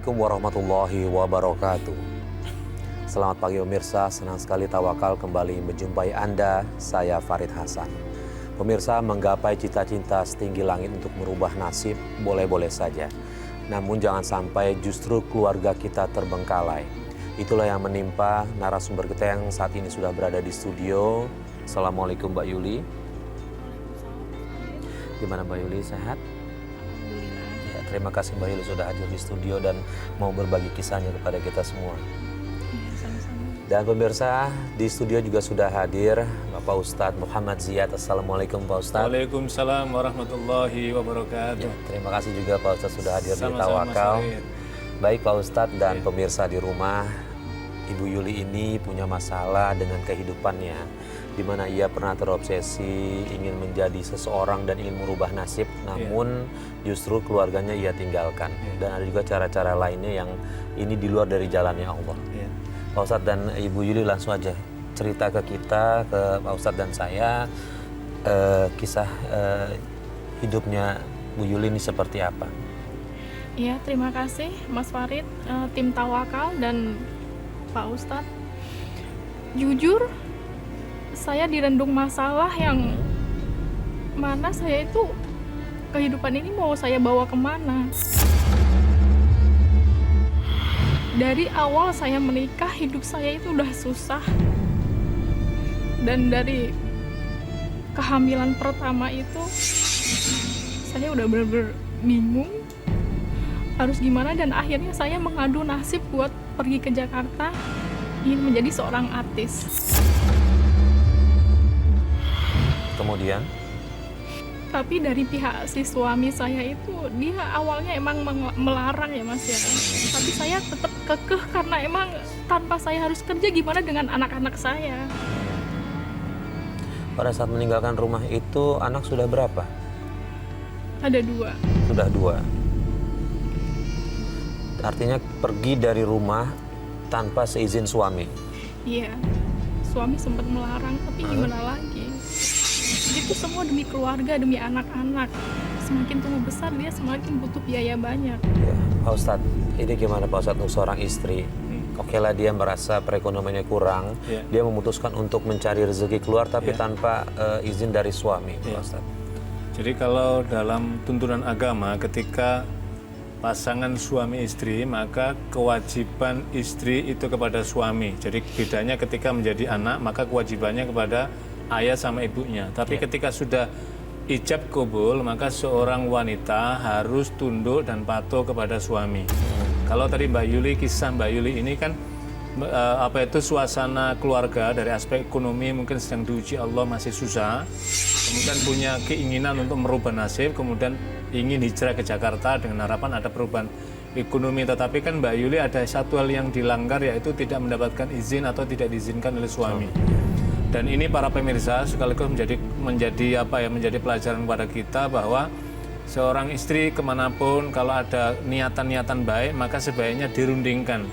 Assalamualaikum warahmatullahi wabarakatuh. Selamat pagi pemirsa, senang sekali Tawakal kembali menjumpai Anda, saya Farid Hasan. Pemirsa, menggapai cita-cita setinggi langit untuk merubah nasib boleh-boleh saja. Namun jangan sampai justru keluarga kita terbengkalai. Itulah yang menimpa narasumber kita yang saat ini sudah berada di studio. Assalamualaikum Mbak Yuli. Gimana Mbak Yuli, sehat? Ya, terima kasih Mbak Yuli sudah hadir di studio dan mau berbagi kisahnya kepada kita semua. Dan pemirsa, di studio juga sudah hadir Bapak Ustadz Muhammad Ziyad. Assalamualaikum Pak Ustadz. Waalaikumsalam warahmatullahi wabarakatuh. Ya, terima kasih juga Pak Ustadz sudah hadir di Sama-sama, Tawakal. Farid. Baik Pak Ustadz dan pemirsa di rumah, Ibu Yuli ini punya masalah dengan kehidupannya, di mana ia pernah terobsesi ingin menjadi seseorang dan ingin merubah nasib, namun justru keluarganya ia tinggalkan. Dan ada juga cara-cara lainnya yang ini di luar dari jalannya Allah. Pak Ustadz dan Ibu Yuli langsung aja cerita ke kita, ke Pak Ustadz dan saya, kisah hidupnya Bu Yuli ini seperti apa? Iya, terima kasih Mas Farid, tim Tawakal dan Pak Ustadz. Jujur, saya direndung masalah yang mana saya itu kehidupan ini mau saya bawa kemana. Dari awal saya menikah, hidup saya itu udah susah. Dan dari kehamilan pertama itu, saya udah bener-bener bingung harus gimana. Dan akhirnya saya mengadu nasib buat pergi ke Jakarta, ingin menjadi seorang artis. Kemudian? Tapi dari pihak si suami saya itu, dia awalnya emang melarang ya Mas ya. Tapi saya tetap kekeh karena emang tanpa saya harus kerja, gimana dengan anak-anak saya. Pada saat meninggalkan rumah itu anak sudah berapa? Ada 2. Sudah 2. Artinya pergi dari rumah tanpa seizin suami. Iya, suami sempat melarang, tapi gimana lagi. Itu semua demi keluarga, demi anak-anak. Semakin tumbuh besar, dia semakin butuh biaya banyak. Ya, Pak Ustadz, ini gimana Pak Ustadz untuk seorang istri? Oke lah dia merasa perekonomiannya kurang, dia memutuskan untuk mencari rezeki keluar tapi tanpa izin dari suami, Pak Ustadz. Jadi kalau dalam tuntunan agama, ketika pasangan suami istri, maka kewajiban istri itu kepada suami. Jadi bedanya ketika menjadi anak, maka kewajibannya kepada ayah sama ibunya. Tapi ketika sudah ijab kabul, maka seorang wanita harus tunduk dan patuh kepada suami. Kalau tadi Mbak Yuli, kisah Mbak Yuli ini kan suasana keluarga dari aspek ekonomi mungkin sedang diuji Allah, masih susah. Kemudian punya keinginan untuk merubah nasib, kemudian ingin hijrah ke Jakarta dengan harapan ada perubahan ekonomi. Tetapi kan Mbak Yuli ada satu hal yang dilanggar, yaitu tidak mendapatkan izin atau tidak diizinkan oleh suami. Dan ini para pemirsa sekaligus menjadi pelajaran kepada kita bahwa seorang istri kemanapun kalau ada niatan-niatan baik, maka sebaiknya dirundingkan,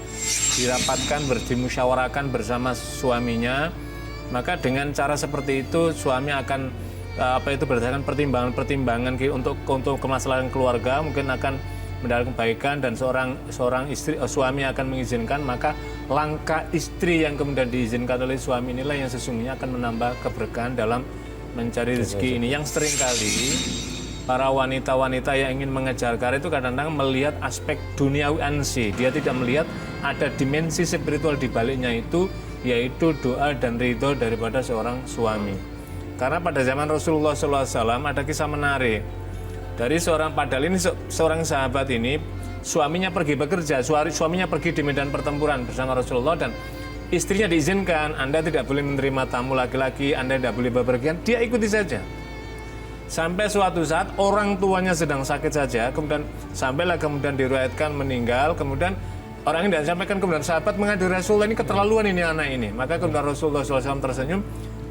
dirapatkan, dimusyawarahkan bersama suaminya. Maka dengan cara seperti itu suami akan berdasarkan pertimbangan untuk kemaslahatan keluarga, mungkin akan mendapat kebaikan dan seorang suami akan mengizinkan. Maka langkah istri yang kemudian diizinkan oleh suami inilah yang sesungguhnya akan menambah keberkahan dalam mencari rezeki ini. Yang seringkali para wanita-wanita yang ingin mengejar karir itu kadang-kadang melihat aspek duniawi ansi. Dia tidak melihat ada dimensi spiritual di baliknya itu, yaitu doa dan ridho daripada seorang suami. Karena pada zaman Rasulullah SAW ada kisah menarik. Dari seorang sahabat ini, suaminya pergi bekerja, suaminya pergi di medan pertempuran bersama Rasulullah, dan istrinya diizinkan, Anda tidak boleh menerima tamu laki-laki, Anda tidak boleh bepergian, dia ikuti saja. Sampai suatu saat orang tuanya sedang sakit saja, kemudian diriwayatkan meninggal, kemudian orang ini disampaikan, kemudian sahabat mengadu Rasulullah, ini keterlaluan ini anak ini. Maka kemudian Rasulullah SAW tersenyum,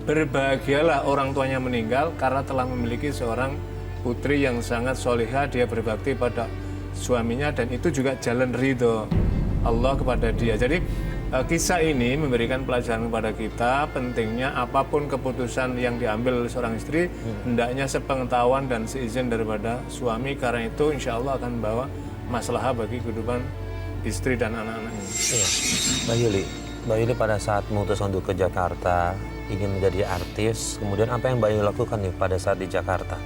berbahagialah orang tuanya meninggal karena telah memiliki seorang putri yang sangat solihah, dia berbakti pada suaminya, dan itu juga jalan ridho Allah kepada dia. Jadi kisah ini memberikan pelajaran kepada kita pentingnya apapun keputusan yang diambil oleh seorang istri, hendaknya sepengetahuan dan seizin daripada suami, karena itu insya Allah akan membawa maslahah bagi kehidupan istri dan anak-anaknya. Iya. Mbak Yuli pada saat memutuskan untuk ke Jakarta, ingin menjadi artis, kemudian apa yang Mbak Yuli lakukan nih pada saat di Jakarta?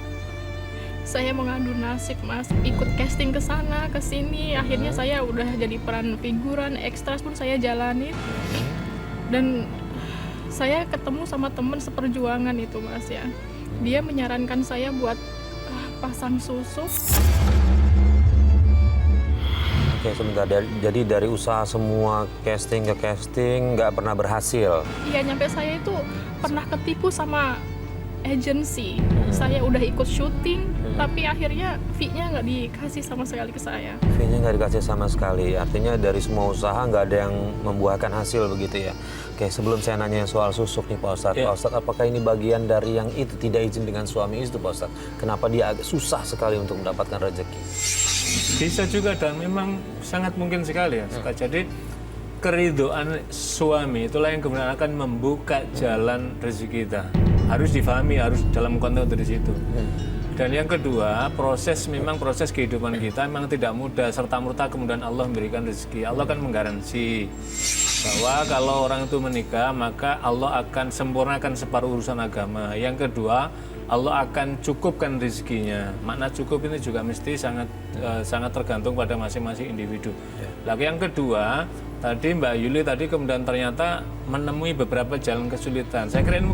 Saya mengadu nasib Mas, ikut casting ke sana ke sini, akhirnya saya udah jadi peran figuran, ekstras pun saya jalanin. Dan saya ketemu sama teman seperjuangan itu Mas ya. Dia menyarankan saya buat pasang susuk. Oke, sebentar. Jadi dari usaha semua casting ke casting nggak pernah berhasil. Iya, nyampe saya itu pernah ketipu sama agensi. Saya udah ikut syuting, tapi akhirnya fee-nya nggak dikasih sama sekali ke saya. Fee-nya nggak dikasih sama sekali. Artinya dari semua usaha nggak ada yang membuahkan hasil begitu ya. Oke, sebelum saya nanya soal susuk nih Pak Ustadz. Ya. Pak Ustadz, apakah ini bagian dari yang itu tidak izin dengan suami itu Pak Ustadz? Kenapa dia agak susah sekali untuk mendapatkan rezeki? Bisa juga dan memang sangat mungkin sekali ya. Jadi keridhaan suami itulah yang kemudian akan membuka jalan rezeki kita. Harus difahami, harus dalam konteks dari situ. Dan yang kedua, proses kehidupan kita memang tidak mudah serta-merta kemudian Allah memberikan rezeki. Allah kan menggaransi bahwa kalau orang itu menikah maka Allah akan sempurnakan separuh urusan agama. Yang kedua, Allah akan cukupkan rezekinya. Makna cukup ini juga mesti sangat tergantung pada masing-masing individu. Lalu yang kedua, tadi Mbak Yuli tadi kemudian ternyata menemui beberapa jalan kesulitan. Saya kira ini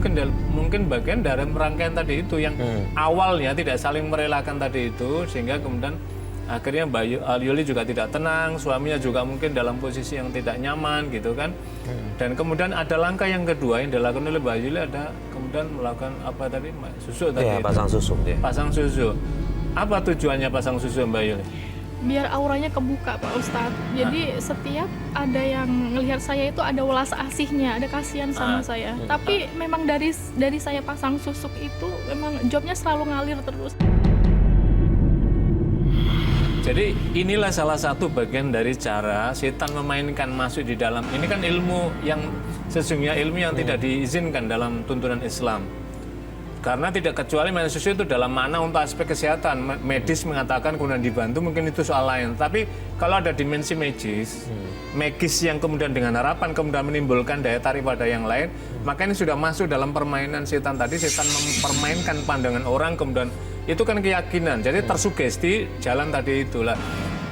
mungkin bagian dari rangkaian tadi itu yang awalnya tidak saling merelakan tadi itu, sehingga kemudian akhirnya Mbak Yuli juga tidak tenang, suaminya juga mungkin dalam posisi yang tidak nyaman gitu kan. Dan kemudian ada langkah yang kedua yang dilakukan oleh Mbak Yuli, ada kemudian melakukan apa tadi, susuk tadi. Iya, pasang susuk dia. Pasang susuk. Apa tujuannya pasang susuk Mbak Yuli? Biar auranya kebuka Pak Ustadz. Jadi setiap ada yang ngelihat saya itu ada welas asihnya, ada kasihan sama saya. Tapi memang dari saya pasang susuk itu memang jobnya selalu ngalir terus. Jadi inilah salah satu bagian dari cara setan memainkan masuk di dalam. Ini kan ilmu yang sesungguhnya ilmu yang tidak diizinkan dalam tuntunan Islam. Karena tidak kecuali main susu itu dalam makna untuk aspek kesehatan. Medis mengatakan kemudian dibantu, mungkin itu soal lain. Tapi kalau ada dimensi magis yang kemudian dengan harapan kemudian menimbulkan daya tarik pada yang lain, maka ini sudah masuk dalam permainan setan tadi. Setan mempermainkan pandangan orang, kemudian itu kan keyakinan. Jadi tersugesti jalan tadi itulah.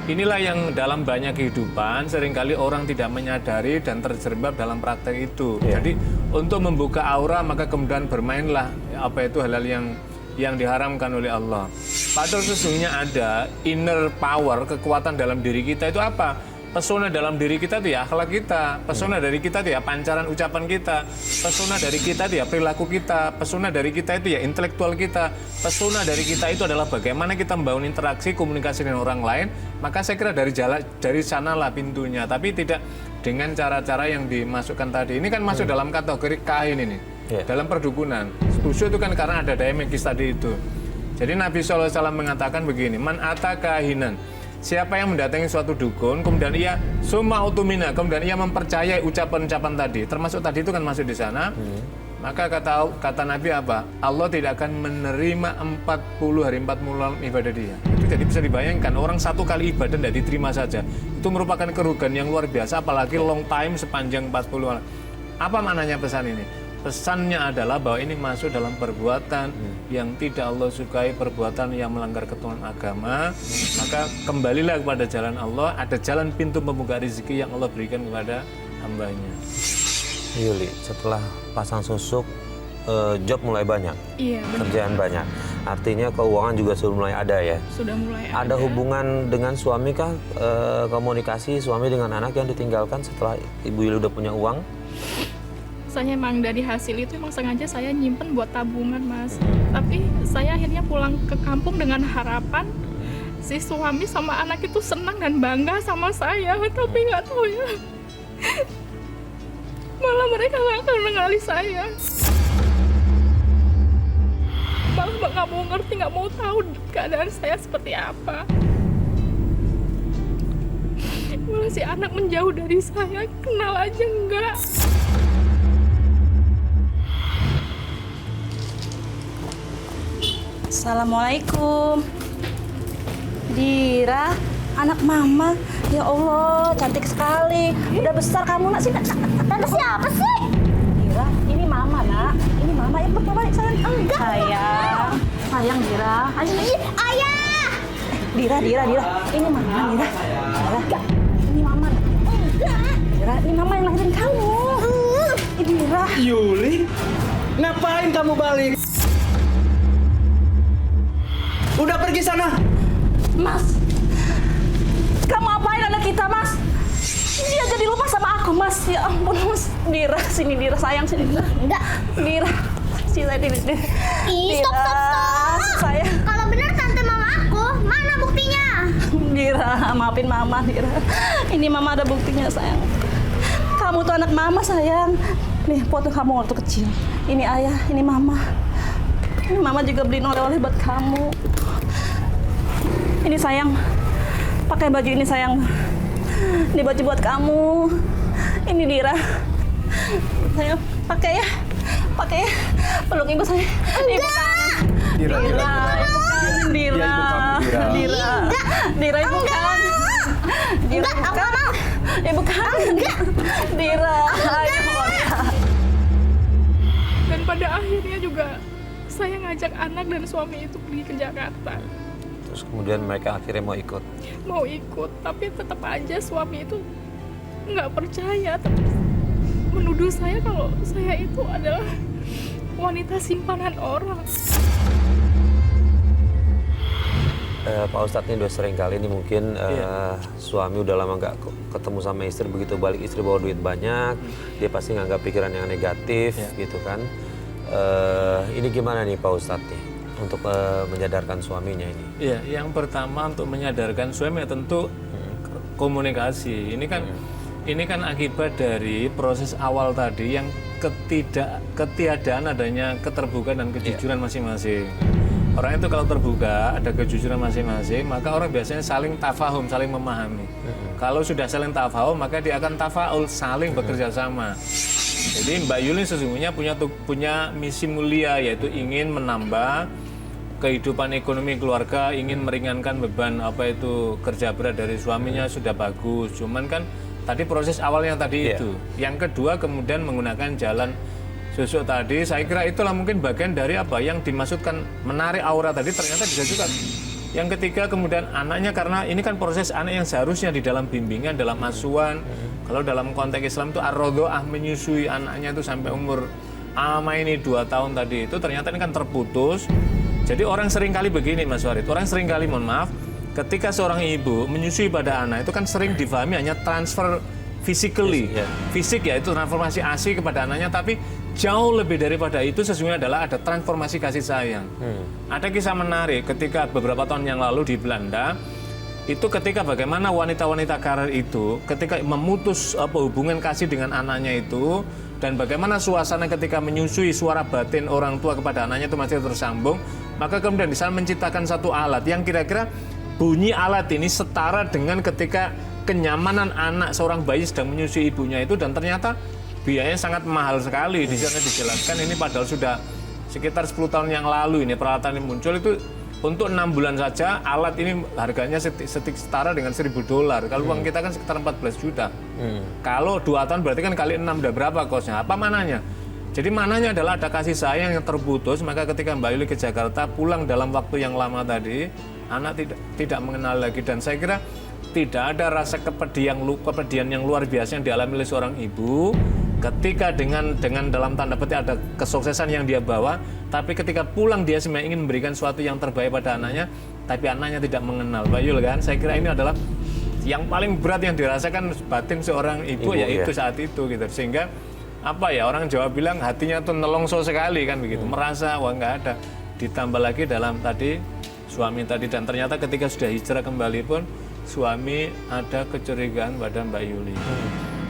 Inilah yang dalam banyak kehidupan seringkali orang tidak menyadari dan terjerembab dalam praktek itu. Jadi untuk membuka aura maka kemudian bermainlah apa itu hal-hal yang diharamkan oleh Allah. Padahal sesungguhnya ada inner power, kekuatan dalam diri kita itu apa? Pesona dalam diri kita itu ya akhlak kita, pesona dari kita itu ya pancaran ucapan kita, pesona dari kita itu ya perilaku kita, pesona dari kita itu ya intelektual kita, pesona dari kita itu adalah bagaimana kita membangun interaksi komunikasi dengan orang lain. Maka saya kira dari sanalah pintunya, tapi tidak dengan cara-cara yang dimasukkan tadi. Ini kan masuk dalam kategori kahin ini, dalam perdukunan. Setuju itu kan karena ada daya magis tadi itu. Jadi Nabi SAW mengatakan begini, man ata kahinan. Siapa yang mendatangi suatu dukun, kemudian ia summa utumina, kemudian ia mempercayai ucapan-ucapan tadi, termasuk tadi itu kan masuk di sana, maka kata Nabi apa? Allah tidak akan menerima 40 hari 40 malam ibadah dia. Itu jadi bisa dibayangkan, orang satu kali ibadah tidak diterima saja. Itu merupakan kerugian yang luar biasa, apalagi long time sepanjang 40 malam. Apa maknanya pesan ini? Pesannya adalah bahwa ini masuk dalam perbuatan yang tidak Allah sukai, perbuatan yang melanggar ketentuan agama. Maka kembalilah kepada jalan Allah, ada jalan pintu membuka rezeki yang Allah berikan kepada hambanya. Yuli, setelah pasang susuk, job mulai banyak, Iya, benar. kerjaan banyak. Artinya keuangan juga sudah mulai ada ya. Sudah mulai ada. Ada hubungan dengan suami kah? Komunikasi suami dengan anak yang ditinggalkan setelah Ibu Yuli udah punya uang? Saya emang dari hasil itu emang sengaja saya nyimpen buat tabungan Mas. Tapi saya akhirnya pulang ke kampung dengan harapan si suami sama anak itu senang dan bangga sama saya. Tapi nggak tahu ya, malah mereka nggak akan mengenali saya. Malah nggak mau ngerti, nggak mau tahu keadaan saya seperti apa. Malah si anak menjauh dari saya, kenal aja enggak. Assalamualaikum. Dira, anak mama. Ya Allah, cantik sekali. Udah besar kamu, nak. Sini, tante siapa sih? Dira, ini mama, nak. Ini mama. Ya, mama, sayang. Enggak. Sayang. Sayang, Dira. Ayo, ayah. Dira. Ini mama, Dira. Dira. Ini mama. Enggak. Dira, ini mama yang lahirin kamu. Ini Dira. Yuli, ngapain kamu balik? Udah pergi sana. Mas, kamu apain anak kita, Mas? Dia jadi lupa sama aku, Mas. Ya ampun, Mas. Dira, sini Dira, sayang, sini Dira. Enggak. Dira, sini Dira. Ih, stop. Sayang. Kalau benar tante mama aku, mana buktinya? Dira, maafin mama, Dira. Ini mama ada buktinya, sayang. Kamu tuh anak mama, sayang. Nih, foto kamu waktu kecil. Ini ayah, ini mama. Ini mama juga beliin oleh-oleh buat kamu. Ini sayang, pakai baju ini sayang. Ini baju buat kamu. Ini Dira. Sayang, pakai ya. Peluk ibu saya. Ibu kan. Dira. Dira ibu kan. Enggak, aku nggak mau. Ibu kan. Dira. Ayo. Dan pada akhirnya juga saya ngajak anak dan suami itu pergi ke Jakarta. Terus kemudian mereka akhirnya mau ikut. Tapi tetap aja suami itu nggak percaya, tetap menuduh saya kalau saya itu adalah wanita simpanan orang. Pak Ustadz ini udah sering kali nih mungkin suami udah lama nggak ketemu sama istri, begitu balik istri bawa duit banyak, dia pasti nganggap pikiran yang negatif gitu kan. Ini gimana nih Pak Ustadz nih untuk menyadarkan suaminya ini? Iya, yang pertama untuk menyadarkan suami tentu komunikasi. Ini kan akibat dari proses awal tadi yang ketiadaan adanya keterbukaan dan kejujuran masing-masing. Orang itu kalau terbuka, ada kejujuran masing-masing, maka orang biasanya saling tafahum, saling memahami. Kalau sudah saling tafahum, maka dia akan tafaul, saling bekerja sama. Jadi Mbak Yuli sesungguhnya punya misi mulia, yaitu ingin menambah kehidupan ekonomi keluarga, ingin meringankan beban kerja berat dari suaminya sudah bagus. Cuman kan tadi proses awalnya tadi itu. Yang kedua kemudian menggunakan jalan susuk tadi, saya kira itulah mungkin bagian dari yang dimaksudkan menarik aura tadi, ternyata bisa juga. Yang ketiga kemudian anaknya, karena ini kan proses anak yang seharusnya di dalam bimbingan, dalam asuhan. Kalau dalam konteks Islam itu ar-rodho'ah, menyusui anaknya itu sampai umur ini 2 tahun tadi itu, ternyata ini kan terputus. Jadi orang sering kali begini Mas Warid, orang sering kali, mohon maaf, ketika seorang ibu menyusui pada anak itu kan sering difahami hanya transfer physically, fisik ya, itu transformasi ASI kepada anaknya, tapi jauh lebih daripada itu sesungguhnya adalah ada transformasi kasih sayang. Ada kisah menarik ketika beberapa tahun yang lalu di Belanda, itu ketika bagaimana wanita-wanita karir itu ketika memutus hubungan kasih dengan anaknya itu, dan bagaimana suasana ketika menyusui suara batin orang tua kepada anaknya itu masih tersambung, maka kemudian bisa menciptakan satu alat yang kira-kira bunyi alat ini setara dengan ketika kenyamanan anak seorang bayi sedang menyusui ibunya itu, dan ternyata biayanya sangat mahal sekali. Di sana dijelaskan ini padahal sudah sekitar 10 tahun yang lalu ini peralatan ini muncul, itu untuk 6 bulan saja alat ini harganya setara dengan $1.000. Kalau uang kita kan sekitar 14 juta. Kalau 2 tahun berarti kan kali 6 udah berapa kosnya? Apa mananya? Jadi mananya adalah ada kasih sayang yang terputus, maka ketika Mbak Yuli ke Jakarta pulang dalam waktu yang lama tadi, anak tidak mengenal lagi, dan saya kira tidak ada rasa kepedihan yang luar biasa yang dialami oleh seorang ibu ketika dengan dalam tanda petik ada kesuksesan yang dia bawa, tapi ketika pulang dia sebenarnya ingin memberikan sesuatu yang terbaik pada anaknya, tapi anaknya tidak mengenal. Mbak Yul kan, saya kira ini adalah yang paling berat yang dirasakan batin seorang ibu yaitu saat itu gitu. Sehingga orang Jawa bilang hatinya tuh nelongso sekali kan begitu, merasa nggak ada. Ditambah lagi dalam tadi suami tadi, dan ternyata ketika sudah hijrah kembali pun suami ada kecurigaan pada Mbak Yuli.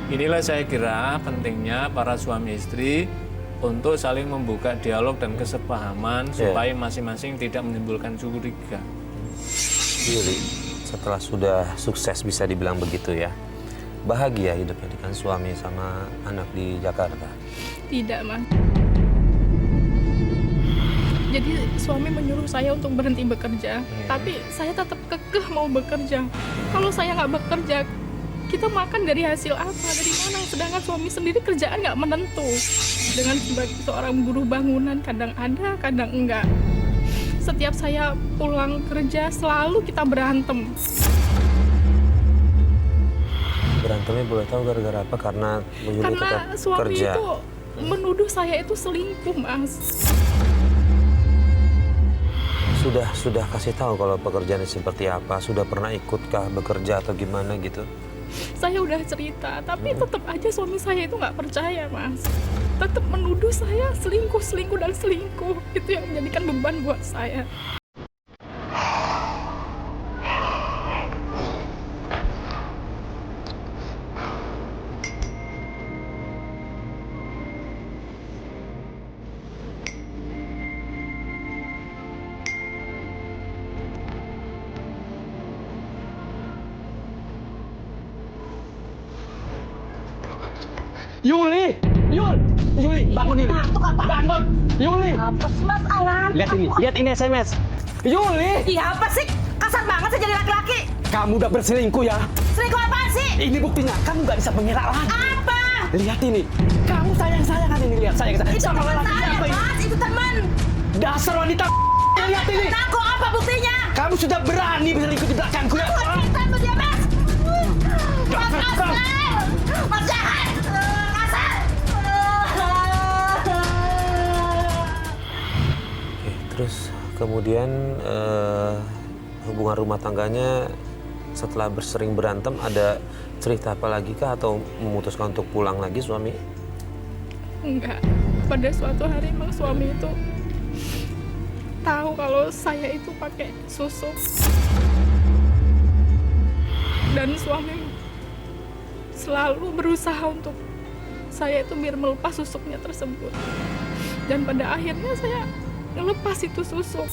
Inilah saya kira pentingnya para suami istri untuk saling membuka dialog dan kesepahaman supaya masing-masing tidak menimbulkan curiga. Yuli, setelah sudah sukses bisa dibilang begitu ya, bahagia hidupnya dengan suami sama anak di Jakarta? Tidak, Mas. Jadi suami menyuruh saya untuk berhenti bekerja, tapi saya tetap kekeh mau bekerja. Kalau saya nggak bekerja, kita makan dari hasil apa? Dari mana? Sedangkan suami sendiri kerjaan nggak menentu. Dengan sebagai seorang buruh bangunan, kadang ada, kadang enggak. Setiap saya pulang kerja, selalu kita berantem. Berantemnya boleh tahu gara-gara apa? Karena Bu Yuli Karena tetap suami kerja. itu menuduh saya itu selingkuh, Mas. Sudah kasih tahu kalau pekerjaannya seperti apa? Sudah pernah ikutkah bekerja atau gimana gitu? Saya udah cerita, tapi tetap aja suami saya itu nggak percaya, Mas. Tetap menuduh saya selingkuh. Itu yang menjadikan beban buat saya. Yuli! Yuli, bangun Yuli! Bangun! Yuli! Apa sih Mas Alan? Lihat ini SMS. Yuli! Iya apa sih? Kasar banget sih jadi laki-laki. Kamu udah berselingkuh ya? Selingkuh apaan sih? Ini buktinya, kamu nggak bisa mengelak lagi. Apa? Lihat ini, kamu sayang-sayangan ini, lihat sayang. Itu Sama teman lelaki saya, siapa ini? Mas. Itu teman. Dasar wanita. Lihat ini, Aku apa buktinya? kamu sudah berani berselingkuh di belakangku ya? Aku cinta sama dia, Mas. Mas Dasar kasar. kau. Mas jahat. Kasar. Oke, terus kemudian hubungan rumah tangganya setelah sering berantem ada cerita apa lagi kah atau memutuskan untuk pulang lagi suami? Enggak. Pada suatu hari memang suami itu tahu kalau saya itu pakai susuk. Dan suami selalu berusaha untuk saya itu biar melepas susuknya tersebut. Dan pada akhirnya saya ngelepas itu susuk.